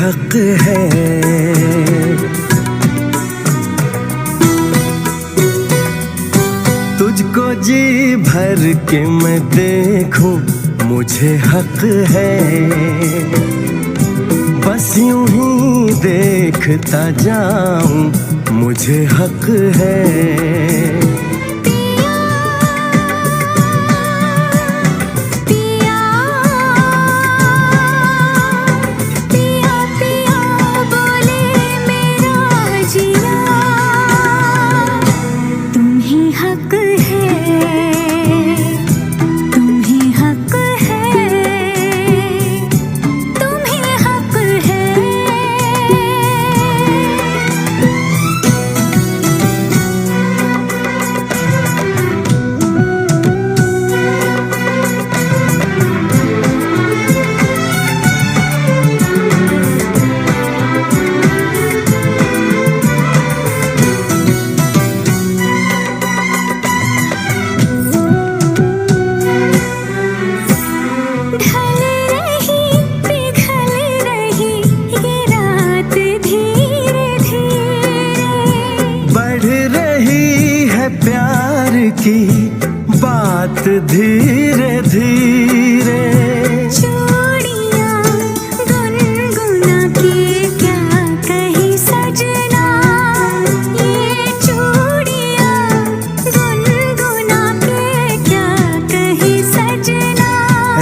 हक है। तुझको जी भर के मैं देखूं मुझे हक है। बस यूं ही देखता जाऊं मुझे हक है। की बात धीरे धीरे चूड़ियां गुनगुना के क्या कही सजना। ये चूड़ियां गुनगुना के क्या कही सजना।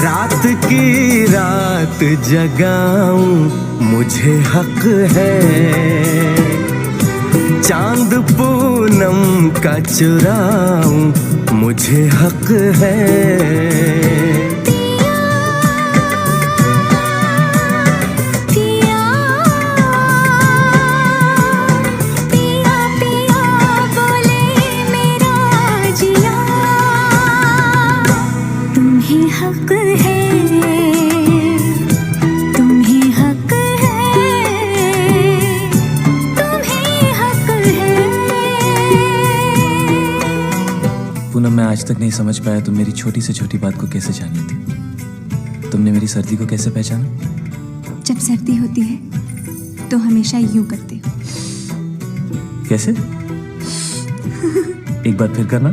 रात की रात जगाऊं मुझे हक है। चांद पूनम का चुराऊं मुझे हक है। पिया पिया पिया बोले मेरा जिया। तुम्हें हक है, तुम्हें हक है, तुम्हें हक है। पूनम, मैं आज तक नहीं समझ पाया तुम मेरी छोटी से छोटी बात को कैसे जान लेती। तुमने मेरी सर्दी को कैसे पहचाना? जब सर्दी होती है तो हमेशा यूं करते हो। कैसे? एक बार फिर करना।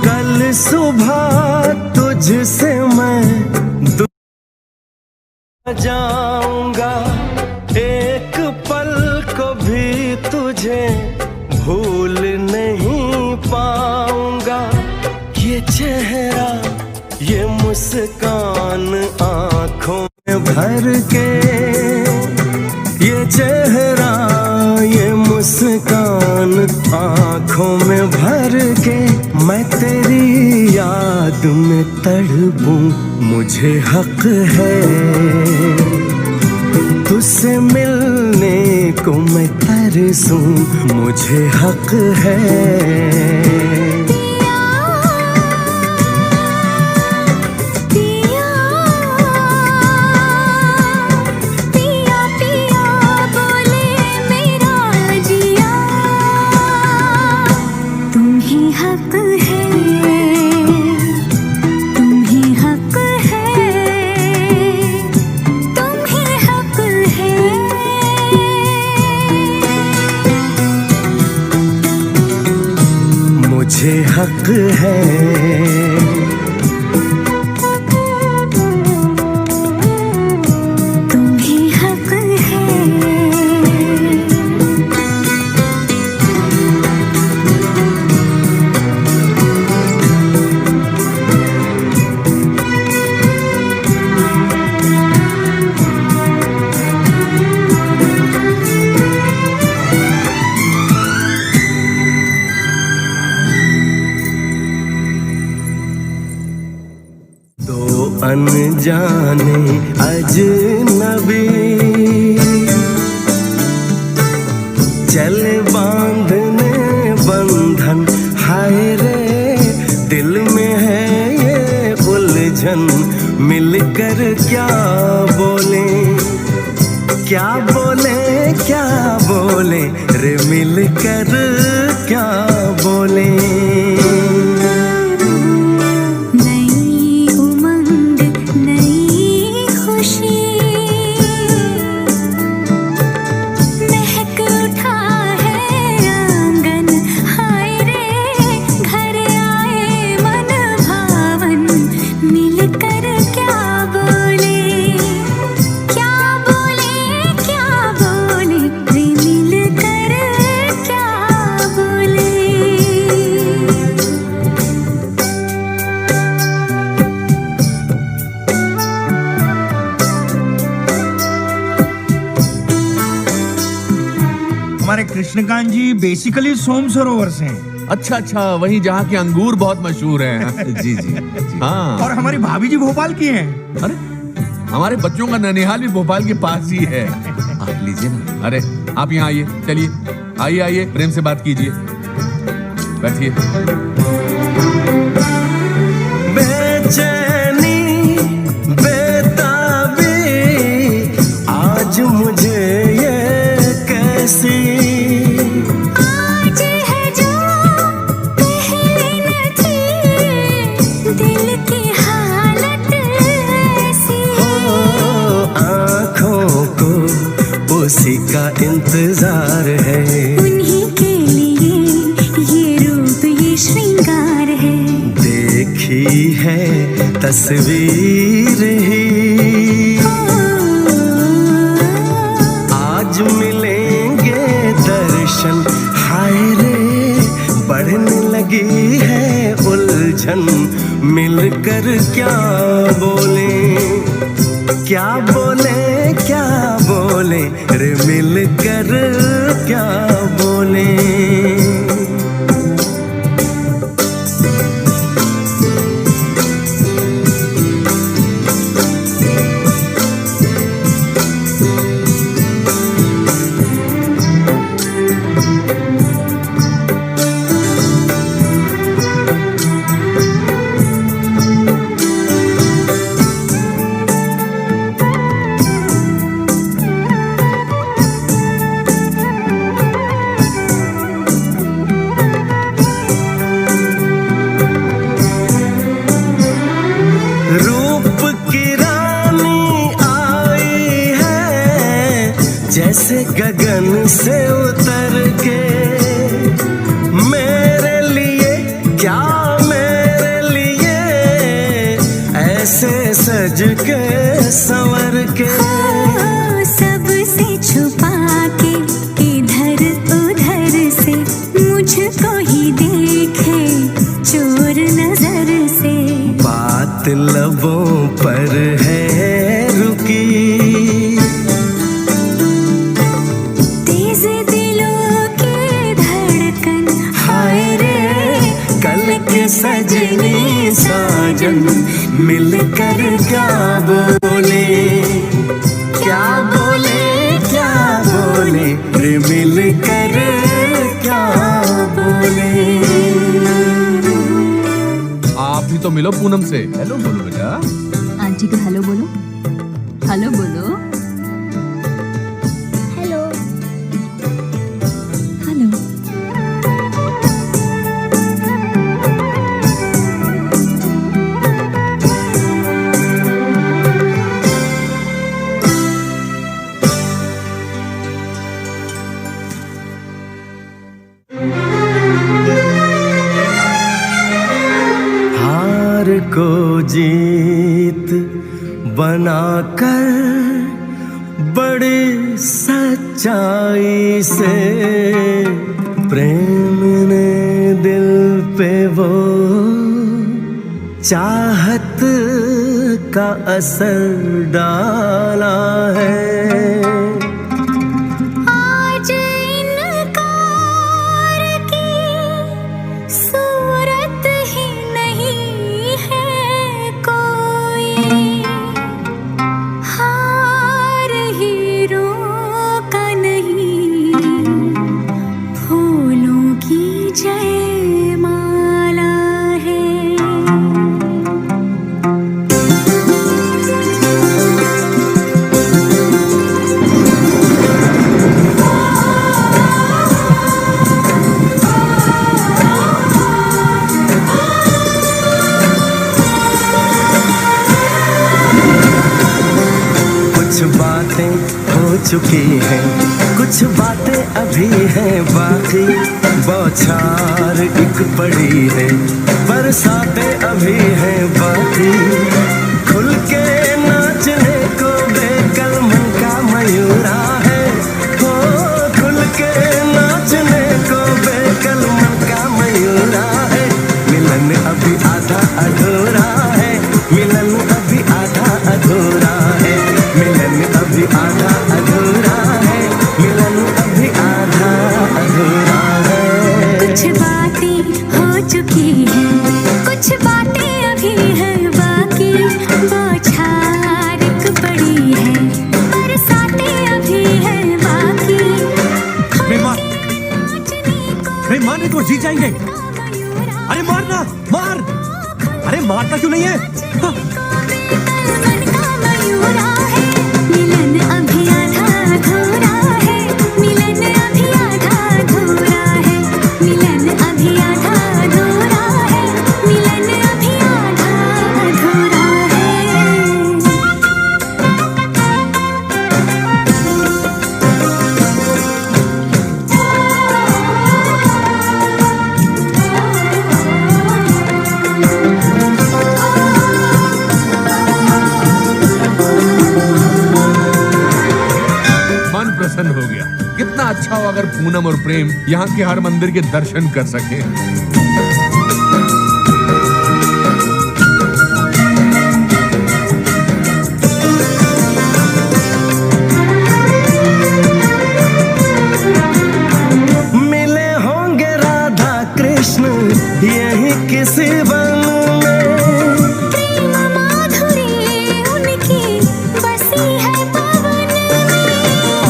कल सुबह तुझसे मैं दूर जाऊंगा। एक पल को भी तुझे भूल नहीं पाऊंगा। ये चेहरा ये मुस्कान आंखों में भर के, ये चेहरा ये मुस्कान आंखों में भर के, मैं तेरी याद में तड़पूं मुझे हक है। तुझसे मिलने को मैं तरसूं मुझे हक है। मुझे हक है। तुम्हें हक है। अनजाने अजनबी चले बांधने बंधन, हाय रे दिल में है ये उलझन, मिलकर क्या बोले। क्या बोले रे मिलकर क्या बोले। नई उमंग नई खुशी महक उठा है आंगन, हाय रे घर आए मन भावन, मिलकर क्या बोले रे मिलकर क्या बोले। हमारे कृष्णकांत जी बेसिकली सोम सरोवर से हैं। अच्छा, वही जहाँ के अंगूर बहुत मशहूर हैं। जी जी हाँ। और हमारी भाभी जी भोपाल की हैं। अरे हमारे बच्चों का ननिहाल भी भोपाल के पास ही है। आप लीजिए ना। अरे आप यहाँ आइए, चलिए आइए प्रेम से बात कीजिए, बैठिए। बेचैनी बेताबी आज मुझे ये कैसी, आज है जो पहले न थी, दिल की हालत ऐसी हो आँखों को उसी का इंतजार है। उन्हीं के लिए ये रूप ये श्रृंगार है। देखी है तस्वीर ही आज मिलेंगे दर्शन, हाय रे बढ़ने लगी है उलझन, मिलकर क्या बोले रे मिलकर क्या बोले। रूप की रानी आई है जैसे गगन से उतर के, मेरे लिए क्या मेरे लिए ऐसे सज के संवर के। सबसे छुपा के इधर उधर से मुझको ही देखे चोर नजर से। बात लबों पर है रुकी, तेज दिलों की धड़कन, हाय रे कल के सजनी साजन, मिलकर क्या बोले रे मिलकर क्या बोले। आप भी तो मिलो पूनम से, हेलो बोलो बेटा। आंटी को हेलो बोलो, हेलो बोलो, हेलो। हेलो। हार को जीत बनाकर बड़ी सच्चाई से प्रेम ने दिल पे वो चाहत का असर डाला है। आज इनकार की सूरत ही नहीं है कोई, हार हीरों का नहीं, फूलों की जयमाला है। चुकी हैं, कुछ बातें अभी हैं बाकी, बौछार एक पड़ी है, बरसातें अभी हैं बाकी, खुल के नाचने को बेकल मन का मयूरा है, हो खुल के नाचने को बेकल मन का मयूरा है, मिलन अभी आधा अधूरा है, मिलन अभी आधा अधूरा है, मिलन अभी आधा अधूरा है, मिलन अभी आधा अधूरा है। कुछ बातें हो चुकी हैं, कुछ बातें अभी हैं बाकी, बौछार एक पड़ी है, बरसातें अभी हैं बाकी, अरे मारने को जी जाएंगे। अरे मारना, मार। अरे मारता क्यों नहीं है? हाँ। मन का मयूरा है, मिलन अभी आधा अधूरा है, मिलन अभी आधा अधूरा है, मिलन अभी आधा अधूरा है, मिलन अभी आधा अधूरा मन प्रसन्न हो गया। कितना अच्छा हो अगर पूनम और प्रेम यहाँ के हर मंदिर के दर्शन कर सके। मिले होंगे राधा कृष्ण यही किसी वन में, प्रेम माधुरी उनकी बसी है पवन में,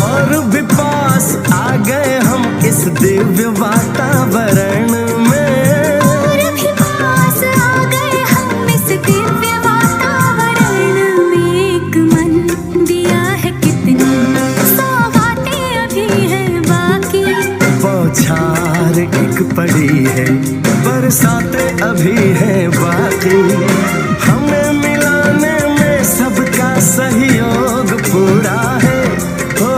और भी पास आ गए हम इस दिव्य वातावरण में, और भी पास आ गए हम इस दिव्य वातावरण में, एक मन दिया है कितनी सौगातें अभी हैं बाकी, बौछार एक पड़ी है, बरसातें अभी हैं बाकी, हमें मिलाने में सबका सहयोग पूरा है, हो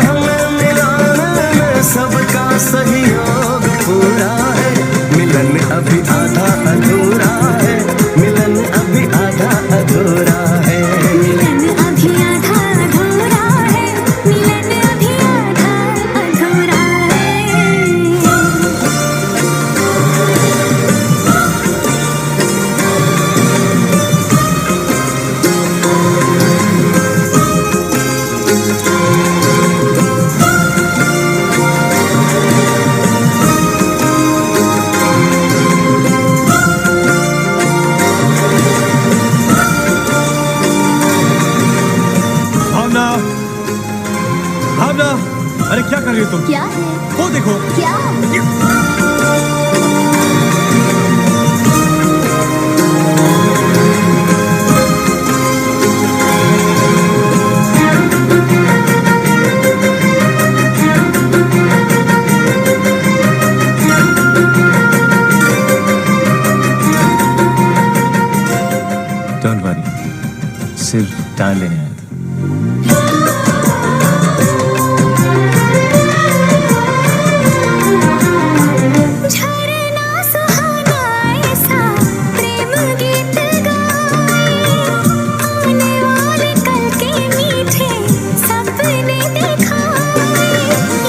हमें मिलाने में सबका सहयोग पूरा है, मिलन अभी आधा अधूरा है, मिलन अभी आधा अधूरा है। मिलन अभी आधा अधूरा है, मिलन अभी आधा अधूरा है। भावना, भावना, अरे क्या कर रही हो तुम? क्या है? वो देखो। क्या? डोंट वरी, सिर्फ टाल लेने आया था। झरना सुहाना ऐसा प्रेम गीत गाए, आने वाले कल के मीठे सपने दिखाए,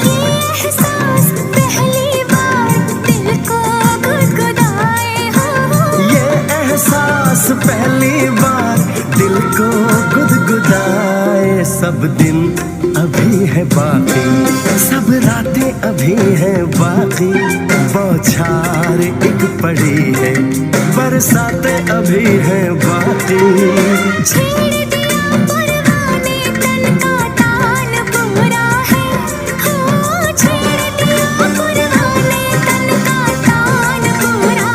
ये एहसास पहली बार दिल को गुदगुदाए हो, ये एहसास पहली बार दिल को गुदगुदाए, सब दिन अभी है बाकी, सब रातें अभी हैं बाकी, बौछार एक पड़ी है, बरसातें अभी हैं बाकी, छेड़ दिया परवाने तन का तान पूरा है, हो छेड़ दिया परवाने तन का तान पूरा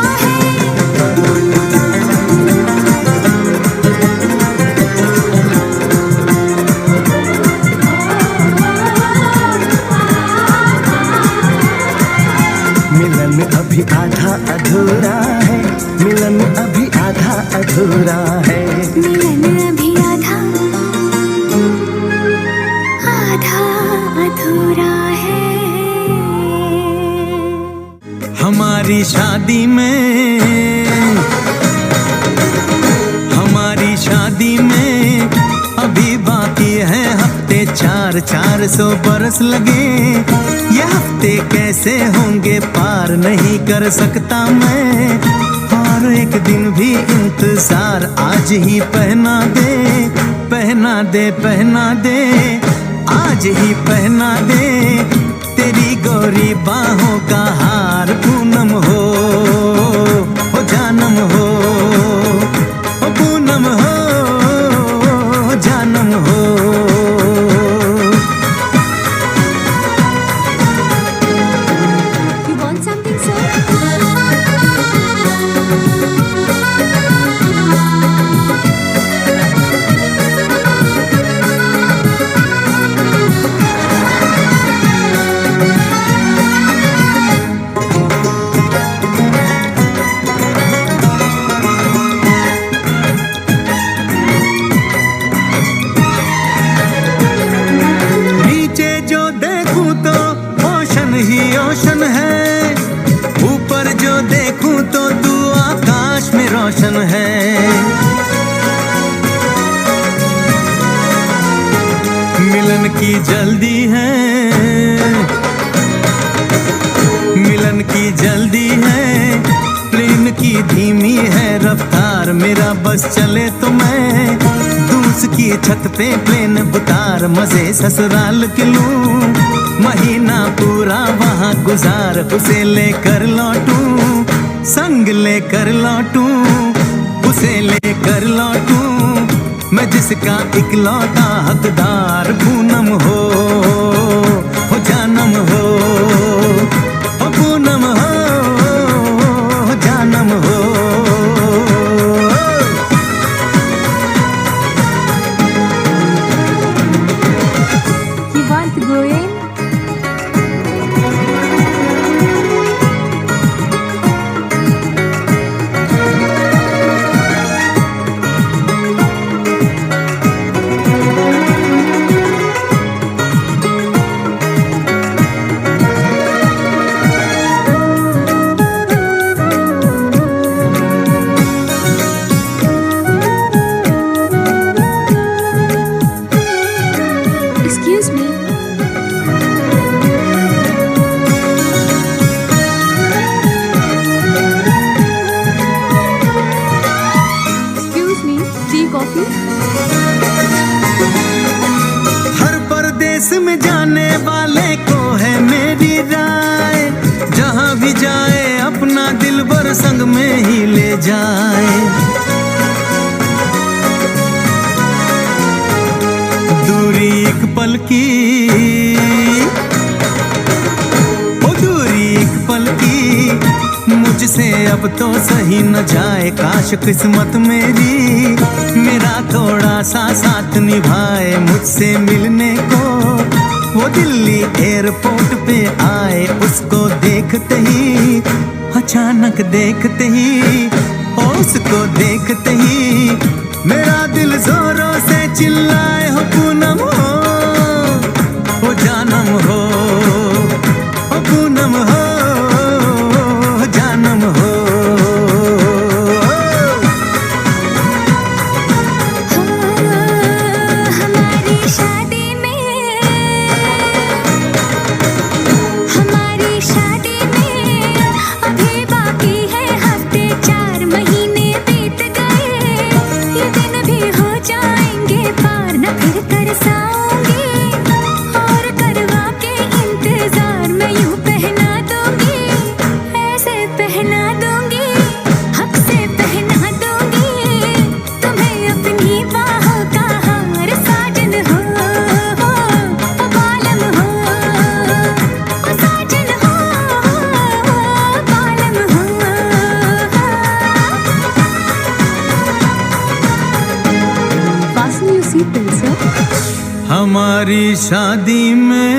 मिलन अभी आधा अधूरा है, मिलन अभी आधा अधूरा है। मिलन अभी आधा आधा अधूरा है। हमारी शादी में अभी बाकी है हफ्ते 400 बरस लगे। ये हफ्ते कैसे होंगे पार नहीं कर सकता मैं। और एक दिन भी इंतजार आज ही पहना दे आज ही पहना दे। तेरी गोरी बाहों का हार पूनम हो जानम हो पूनम हो जानम हो। You want something, sir? Ocean है, ऊपर जो देखूं तो तू आकाश में रोशन है। मिलन की जल्दी है, मिलन की जल्दी है। प्लेन की धीमी है रफ्तार, मेरा बस चले तो मैं दूस की छत पे प्लेन बुतार। मजे ससुराल के लूं, महीना पूरा वहाँ गुजार। उसे लेकर लौटूं, संग लेकर लौटूं, उसे लेकर लौटूं। मैं जिसका इकलौता हकदार पूनम हो जानम हो पूनम हो जानम हो। You want to go in? Excuse me. Excuse me. Tea, coffee? हर परदेश में जाने वाले को है मेरी राय। जहाँ भी जाए अपना दिलबर संग में ही ले जाए। दूरी एक पल की, ओ दूरी एक पल की, मुझसे अब तो सही न जाए। काश किस्मत मेरी मेरा थोड़ा सा साथ निभाए। मुझसे मिलने को वो दिल्ली एयरपोर्ट पे आए। उसको देखते ही, अचानक देखते ही, उसको देखते ही मेरा दिल जोरों से चिल्लाए हो पूनम हो जानम हो पूनम हो जानम हो। हमारी शादी में, हमारी शादी में अभी बाकी है हफ्ते 4 महीने बीत गए। ये दिन भी हो जाएंगे पार, न फिर तरसाऊंगी और करवा के इंतजार मैं यूं पहना दूंगी। ऐसे पहना दूंगी, हक से पहना दूंगी तुम्हें अपनी बाहों का हार। साजन हो बालम हो, ओ साजन हो बालम हो। Fasten your seatbelt, sir. हमारी शादी में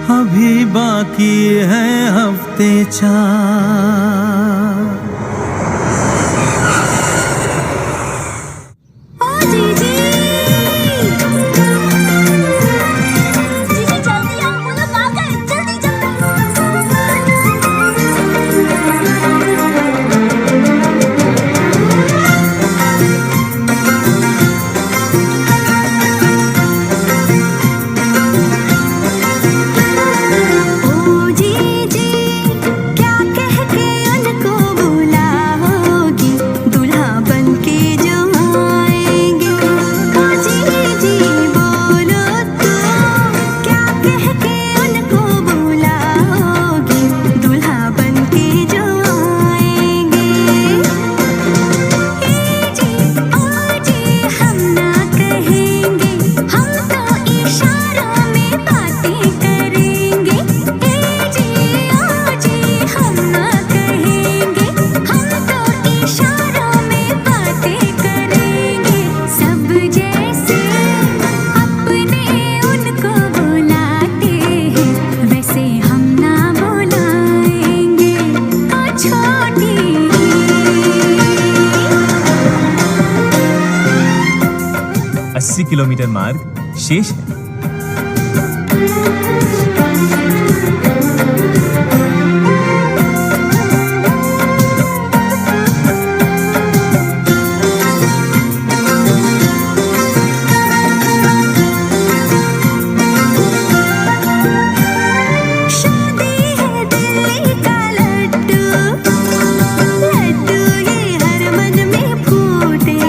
अभी बाकी है हफ्ते 4। ओ जी जी, किलोमीटर मार्ग शेष है। शादी है दिल्ली का लड्डू, लड्डू ये हर मन में फूटे,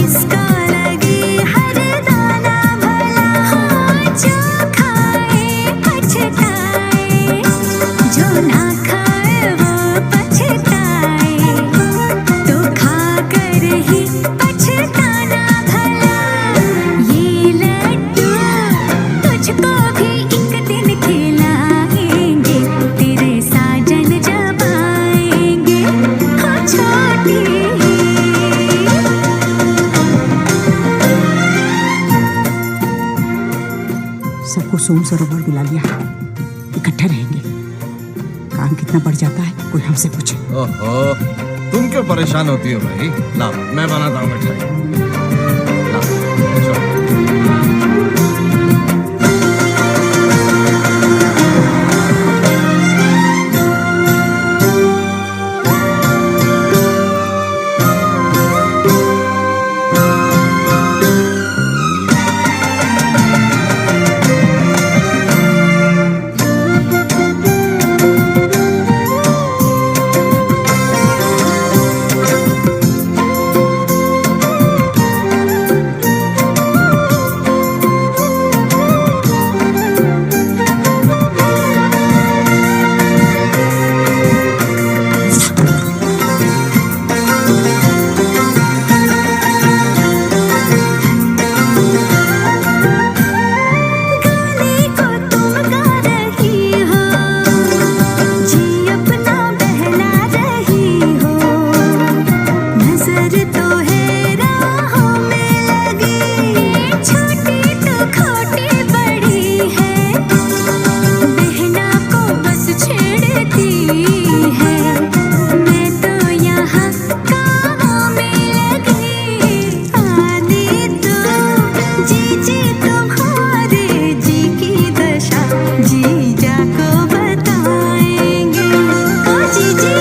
इसका लगे हर दाना भला, जो खाए पछताए, जो ना खाए वो पछताए, तो खाकर ही पछताना भला। ये लड्डू तुझको भी एक दिन खिलाएंगे, तेरे साजन जब आएंगे, हाँ छोटी। सबको सोम सरोवर बुला लिया, इकट्ठे रहेंगे। काम कितना बढ़ जाता है कोई हमसे पूछे। ओहो, तुम क्यों परेशान होती हो भाई? लाओ मैं बनाता हूँ मिठाई। लाओ, चलो। गाने को तुम गा रही हो, जी अपना बहला रही हो, नजर तो है राहों में लगी, छोटी तो खोटी बड़ी है, बहना को बस छेड़ती है, मैं तो यहाँ कामों में लगी। आने दो जी तुम्हारे जी की दशा, जीजा को बताएंगे, ओ जीजी।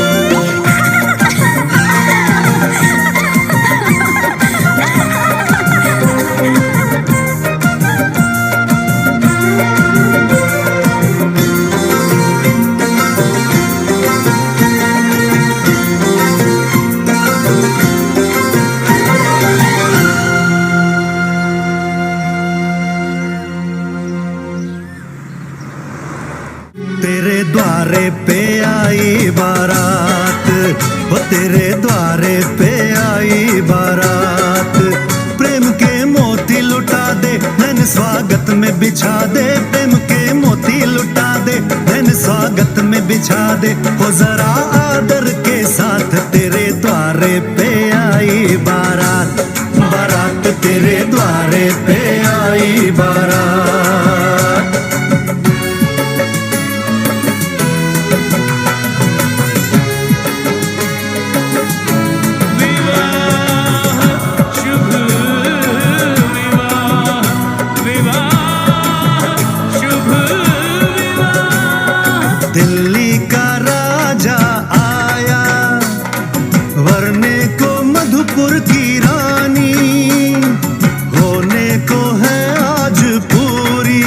तेरे द्वारे पे आई बारात, वो तेरे द्वारे पे आई बारात, प्रेम के मोती लुटा दे नैन स्वागत में बिछा दे, प्रेम के मोती लुटा दे नैन स्वागत में बिछा दे, हो जरा आदर के साथ तेरे द्वारे पे आई बारात, बारात तेरे द्वारे पे आई बारात। दिल्ली का राजा आया, वरने को मधुपुर की रानी, होने को है आज पूरी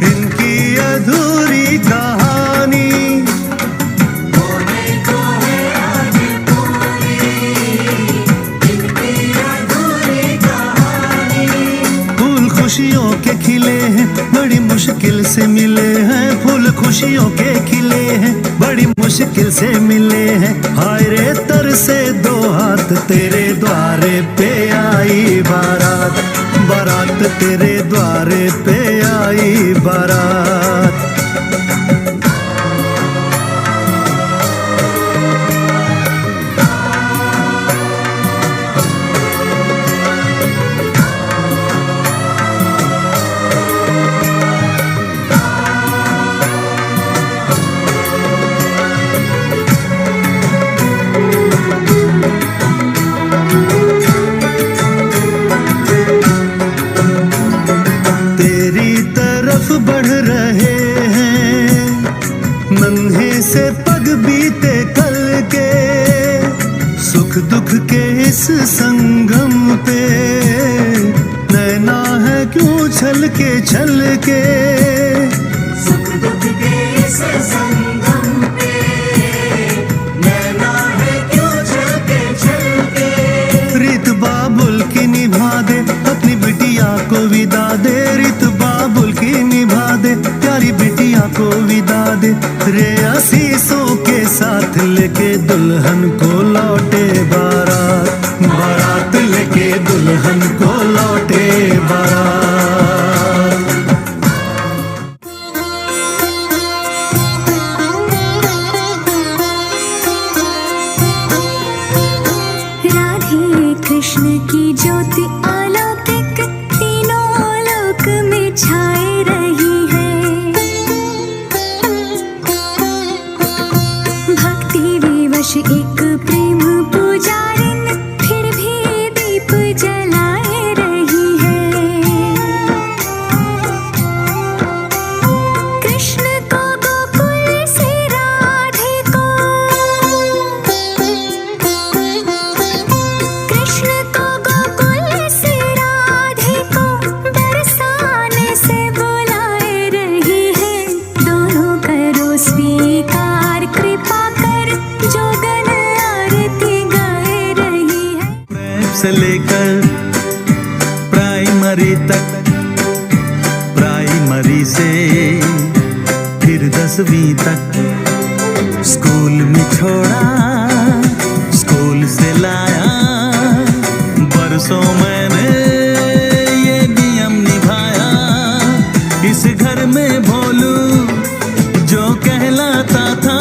इनकी अधूरी कहानी, होने को है आज पूरी इनकी अधूरी कहानी। फूल खुशियों के खिले हैं बड़ी मुश्किल से मिले हैं, फूल खुशियों के खिले हैं बड़ी मुश्किल से मिले हैं, हाय रे तर से दो हाथ तेरे द्वारे पे आई बारात, बारात तेरे द्वारे पे आई बारात। इस संगम पे नैना है क्यों छल के सुख दुख के इस संगम पे नैना है क्यों छलके रित बाबुल की निभा दे अपनी बिटिया को विदा दे, रित बाबुल की निभा दे प्यारी बिटिया को विदा दे रे आशीषों के साथ लेके दुल्हन को लौटे बारात, बारात लेके दुल्हन को लौटे बारात। राधे कृष्ण की ज्योति अलौकिक तीनों लोक में छाए रही है। भक्ति विवश एक प्रेम पुजारिन फिर भी दीप जलाए रही है। कृष्ण को गोकुल से राधे को, कृष्ण को गोकुल से राधे को बरसाने से बुलाए रही है। दोनों करो स्वीकार कृपा कर जोगन आरती गाए रही है। प्रेम से लेकर प्राइमरी तक, प्राइमरी से फिर 10वीं तक स्कूल में छोड़ा, स्कूल से लाया। बरसों मैंने ये नियम निभाया, इस घर में भोलू जो कहलाता था,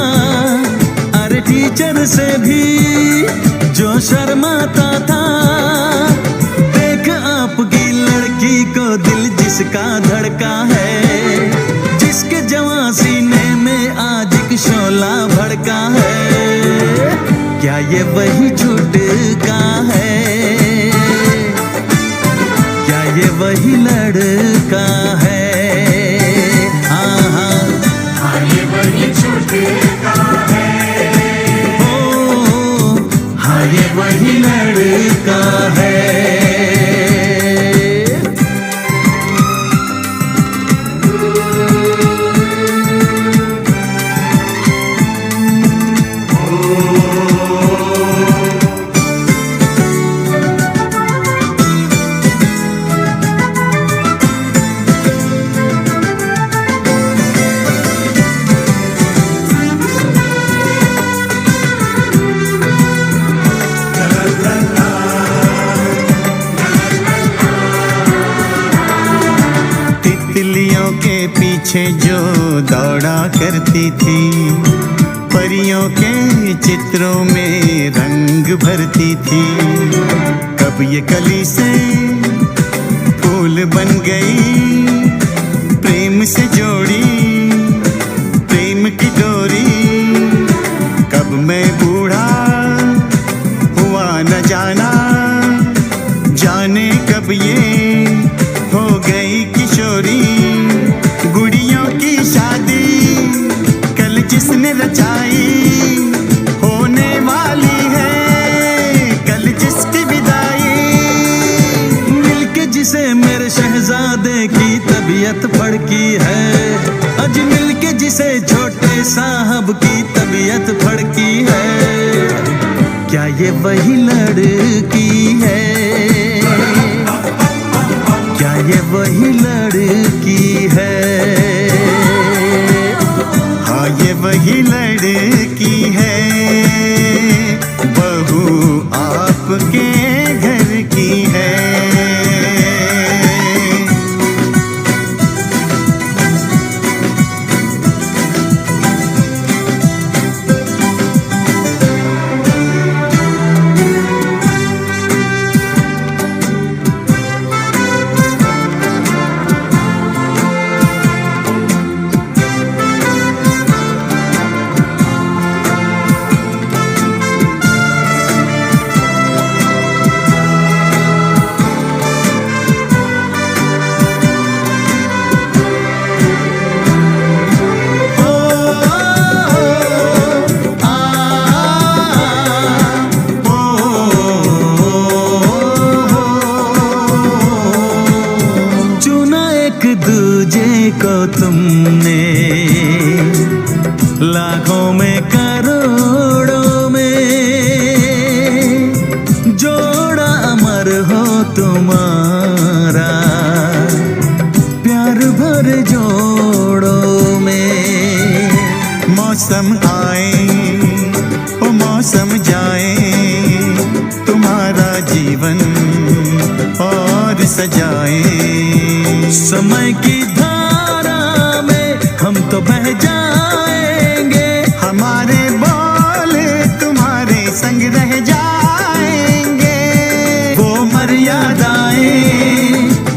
अरे टीचर से भी जो शर्माता था। देख आपकी लड़की को दिल जिसका धड़का है, जिसके जवां सीने में आज एक शोला भड़का है, क्या ये वही छुटका है, क्या ये वही लड़का है? हाँ ये वही छुटका है। हाँ ये वही लड़का है। तितलियों के पीछे जो दौड़ा करती थी, परियों के चित्रों में रंग भरती थी। कब ये कली से फूल बन गई, प्रेम से जोड़ी प्रेम की डोरी। कब मैं बूढ़ा हुआ न जाना, जाने कब ये हो गई किशोरी। गुड़ियों की शादी कल जिसने रचाई, होने वाली है कल जिसकी विदाई। मिलके जिसे मेरे शहजादे की तबीयत फड़की है, आज मिलके जिसे छोटे साहब की तबीयत फड़की है, क्या ये वही लड़की है, क्या ये वही लड़की है? हाँ ये वही लड़की है, बहू आपके घर की है। दूजे को तुमने लाखों में करोड़ों में जोड़ा अमर हो तुम्हारा प्यार भर जोड़ों में। मौसम आए ओ मौसम जाए तुम्हारा जीवन और सजाए। समय की धारा में हम तो बह जाएंगे, हमारे बोल तुम्हारे संग रह जाएंगे। वो मर्यादाएं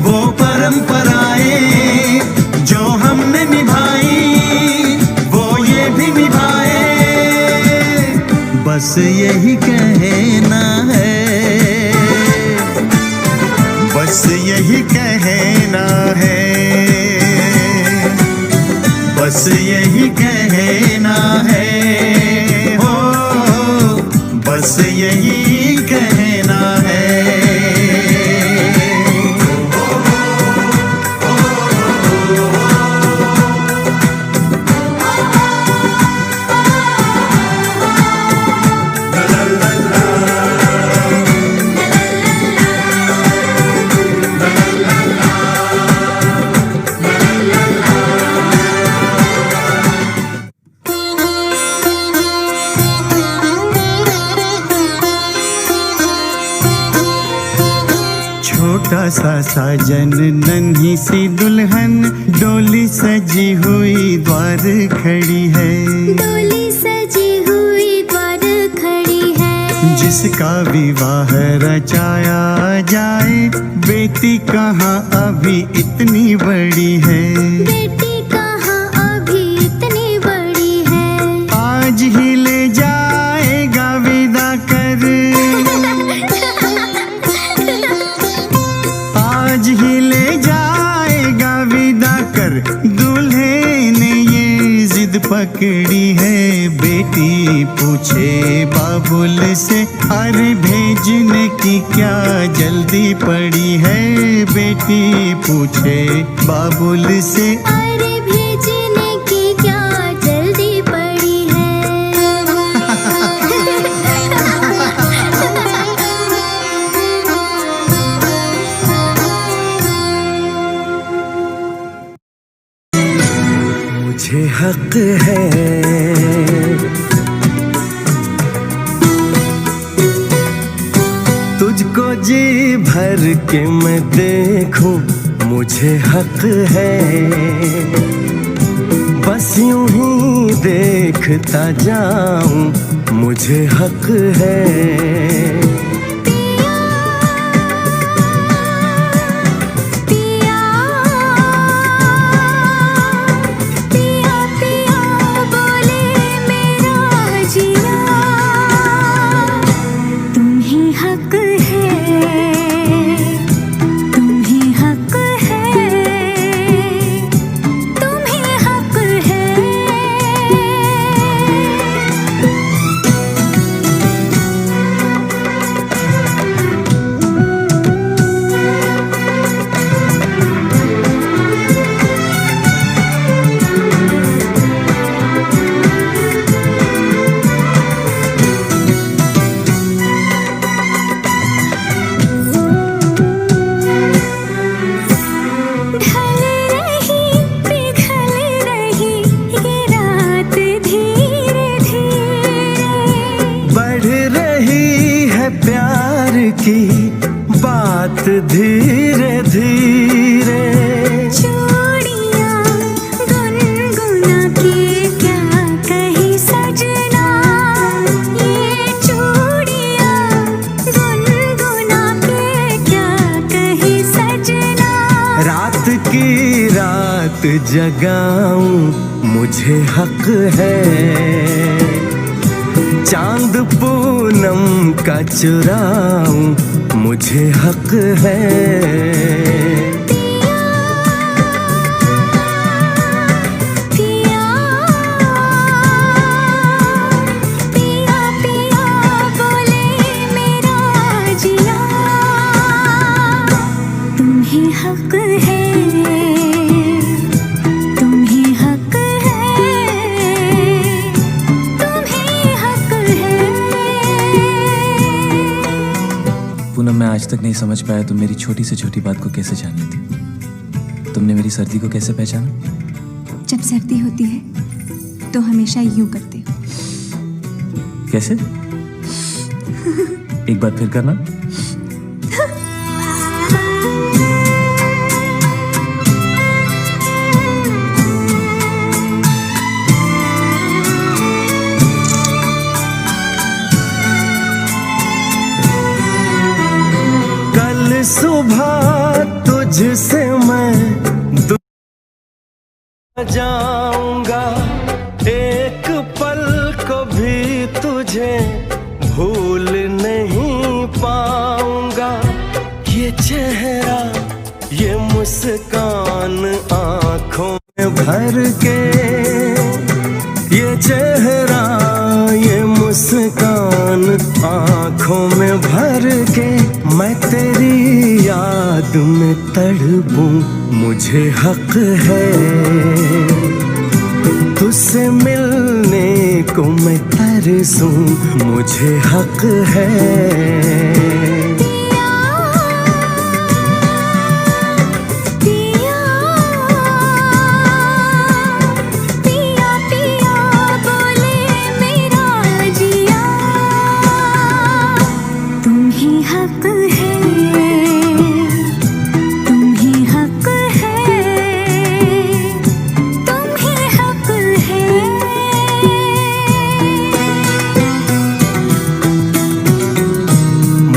वो परंपराएं जो हमने निभाई वो ये भी निभाए। बस यही कहना है, बस यही कहना है, बस यही कहना है, हो बस यही कहना है। छोटा सा साजन नन्ही सी दुल्हन डोली सजी हुई द्वार खड़ी है। डोली सजी हुई द्वार खड़ी है। जिसका विवाह रचाया जाए, बेटी कहाँ अभी इतनी बड़ी है। बेटी कहाँ अभी इतनी बड़ी है। आज ही ले जाएगा विदा कर, आज ही ले जाएगा विदा कर। दूल्हे ने ये जिद पकड़ी है, बेटी पूछे बाबुल से अरे भेजने की क्या जल्दी पड़ी है। बेटी पूछे बाबुल से अरे भेजने की क्या जल्दी पड़ी है। मुझे हक है तुझको जी भर के मैं देखूं, मुझे हक है बस यूं ही देखता जाऊं, मुझे हक है। धीरे धीरे चूड़ियां गुनगुना के क्या कही सजना, ये चूड़ियां गुनगुना के क्या कही सजना। रात की रात जगाऊं, मुझे हक है चांद पूनम का चुराऊं, मुझे हक है। पिया पिया पिया बोले मेरा जिया, तुम्हें हक है। नहीं समझ पाया तुम मेरी छोटी से छोटी बात को कैसे जान लेती। तुमने मेरी सर्दी को कैसे पहचाना? जब सर्दी होती है तो हमेशा यूं करते हो। कैसे? एक बार फिर करना। कल सुबह तुझसे मैं दूर जाऊंगा, एक पल को भी तुझे भूल नहीं पाऊंगा। ये चेहरा ये मुस्कान आंखों में भर के, ये चेहरा ये मुस्कान आंखों में भर के, मैं तेरी याद में तड़पूं, मुझे हक है तुझसे मिलने को मैं तरसूं, मुझे हक है।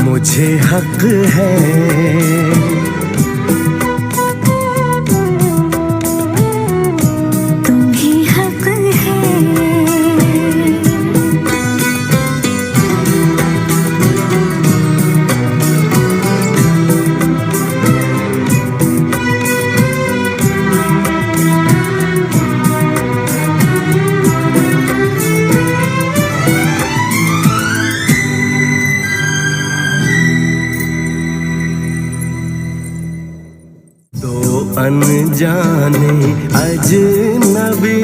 मुझे हक है। तुम्हें हक है। अनजाने अजनबी